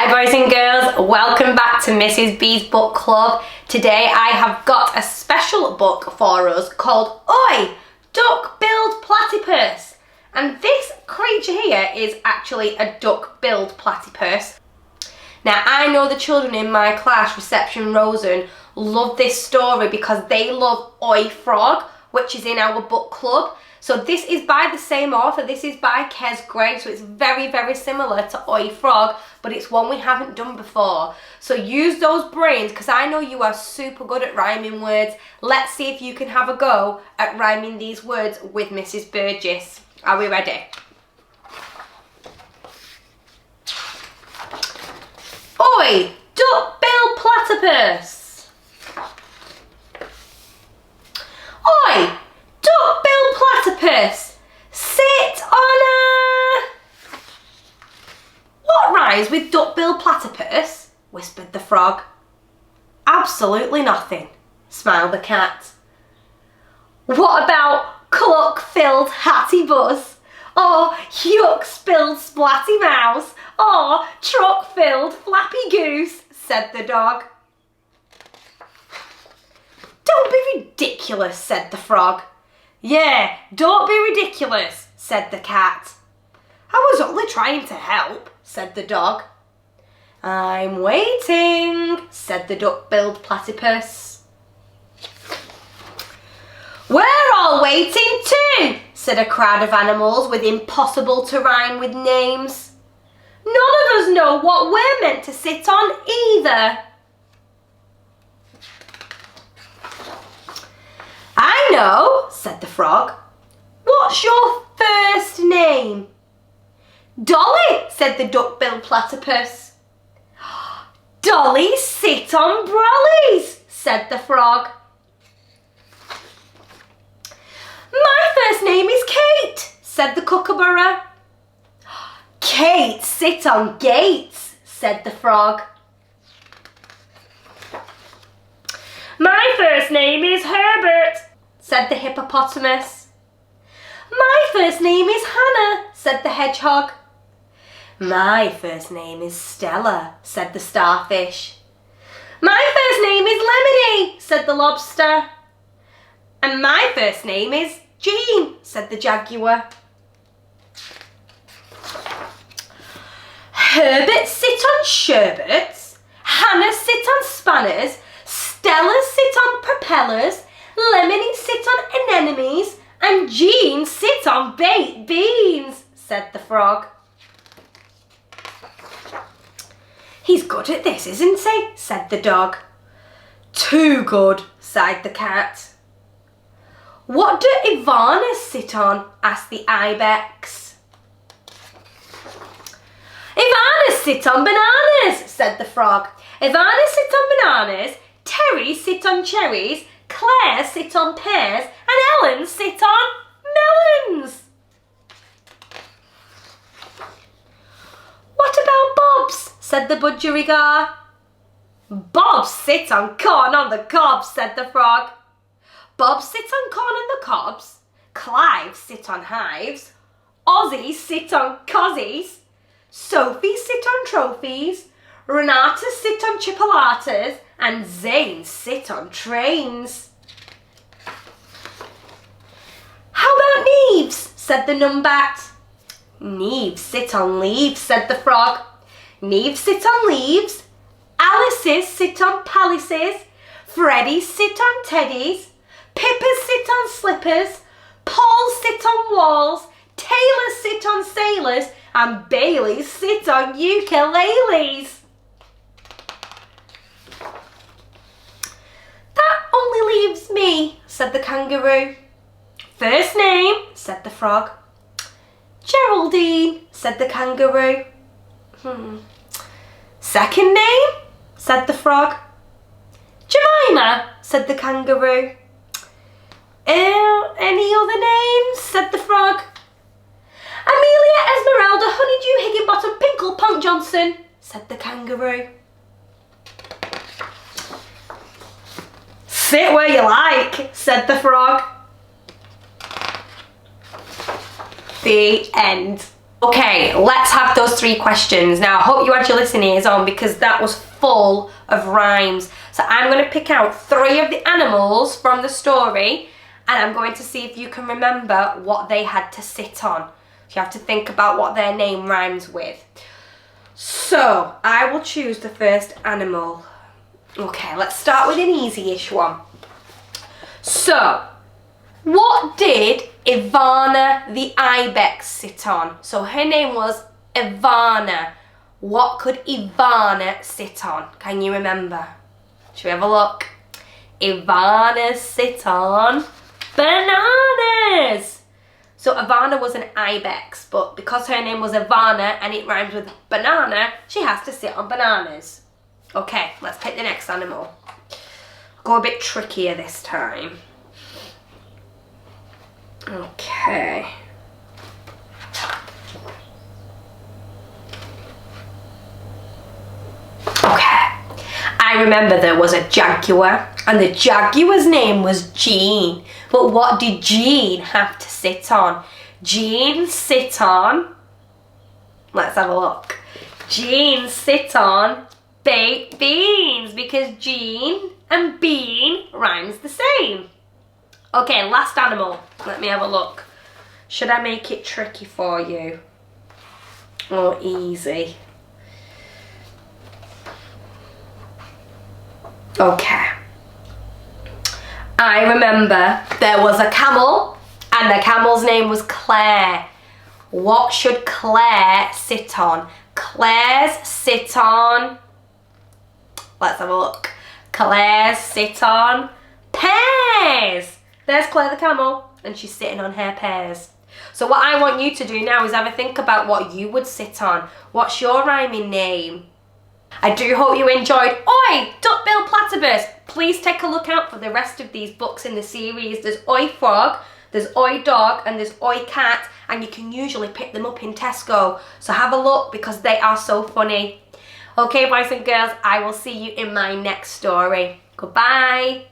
Hi boys and girls, welcome back to Mrs. B's Book Club. Today I have got a special book for us called Oi! Duck-billed Platypus. And this creature here is actually a duck-billed platypus. Now I know the children in my class, Reception Rosen, love this story because they love Oi Frog, which is in our book club. So this is by the same author, this is by Kes Gray, so it's very, very similar to Oi Frog, but it's one we haven't done before. So use those brains, because I know you are super good at rhyming words. Let's see if you can have a go at rhyming these words with Mrs. Burgess. Are we ready? Oi, duck-billed platypus. Oi, duck-billed platypus, sit on a... What rhymes with duck-billed platypus? Whispered the frog. Absolutely nothing, smiled the cat. What about cluck-filled hatty buzz? Or yuck-spilled splatty mouse? Or truck-filled flappy goose? Said the dog. Don't be ridiculous, said the frog. Yeah, don't be ridiculous, said the cat. I was only trying to help, said the dog. I'm waiting, said the duck-billed platypus. We're all waiting too, said a crowd of animals with impossible to rhyme with names. None of us know what we're meant to sit on either. I know, said the frog. What's your first name? Dolly, said the duck-billed platypus. Dolly sit on brollies, said the frog. My first name is Kate, said the kookaburra. Kate sit on gates, said the frog. My first name is Herbert, said the hippopotamus. My first name is Hannah, said the hedgehog. My first name is Stella, said the starfish. My first name is Lemony, said the lobster. And my first name is Jean, said the jaguar. Herbert sit on sherbets, Hannah sit on spanners, Stella sit on propellers, Lemony sit on anemones, and Jean sit on baked beans, said the frog. He's good at this, isn't he? Said the dog. Too good, sighed the cat. What do iguanas sit on? Asked the ibex. Iguanas sit on bananas, said the frog. Iguanas sit on bananas, Terry sit on cherries, Claire sit on pears, and Ellen sit on melons. What about Bobs? Said the budgerigar. Bob sit on corn on the cob, said the frog. Bob sit on corn on the cobs, Clive sit on hives, Ozzy sit on cozzies, Sophie sit on trophies, Renata sit on chipolatas, and Zane sit on trains. How about Neves? Said the numbat. Neves sit on leaves, said the frog. Neves sit on leaves, Alice's sit on palaces, Freddy's sit on teddies, Pippa's sit on slippers, Paul's sit on walls, Taylor's sit on sailors, and Bailey's sit on ukuleles. That only leaves me, said the kangaroo. First name, said the frog. Geraldine, said the kangaroo. Second name, said the frog. Jemima, said the kangaroo. Any other names? Said the frog. Amelia, Esmeralda, Honeydew, Higginbottom, Pinkle, Punk Johnson, said the kangaroo. Sit where you like, said the frog. The end. Okay, let's have those 3 questions. Now, I hope you had your listening ears on because that was full of rhymes. So I'm going to pick out 3 of the animals from the story and I'm going to see if you can remember what they had to sit on. You have to think about what their name rhymes with. So, I will choose the first animal. Okay, let's start with an easy-ish one. So, what did Ivana the ibex sit on? So her name was Ivana. What could Ivana sit on? Can you remember? Should we have a look? Ivana sit on bananas. So Ivana was an ibex, but because her name was Ivana and it rhymes with banana, she has to sit on bananas. Okay, let's pick the next animal. Go a bit trickier this time. Okay. I remember there was a jaguar and the jaguar's name was Jean. But what did Jean have to sit on? Jean sit on, let's have a look. Jean sit on baked beans because Jean and bean rhymes the same. Okay, last animal. Let me have a look. Should I make it tricky for you? Or easy? Okay. I remember there was a camel and the camel's name was Claire. What should Claire sit on? Claire's sit on... Let's have a look. Claire's sit on pears. There's Claire the camel and she's sitting on her pears. So what I want you to do now is have a think about what you would sit on. What's your rhyming name? I do hope you enjoyed Oi! Duck-billed Platypus. Please take a look out for the rest of these books in the series. There's Oi Frog, there's Oi Dog and there's Oi Cat, and you can usually pick them up in Tesco. So have a look because they are so funny. Okay, boys and girls, I will see you in my next story. Goodbye.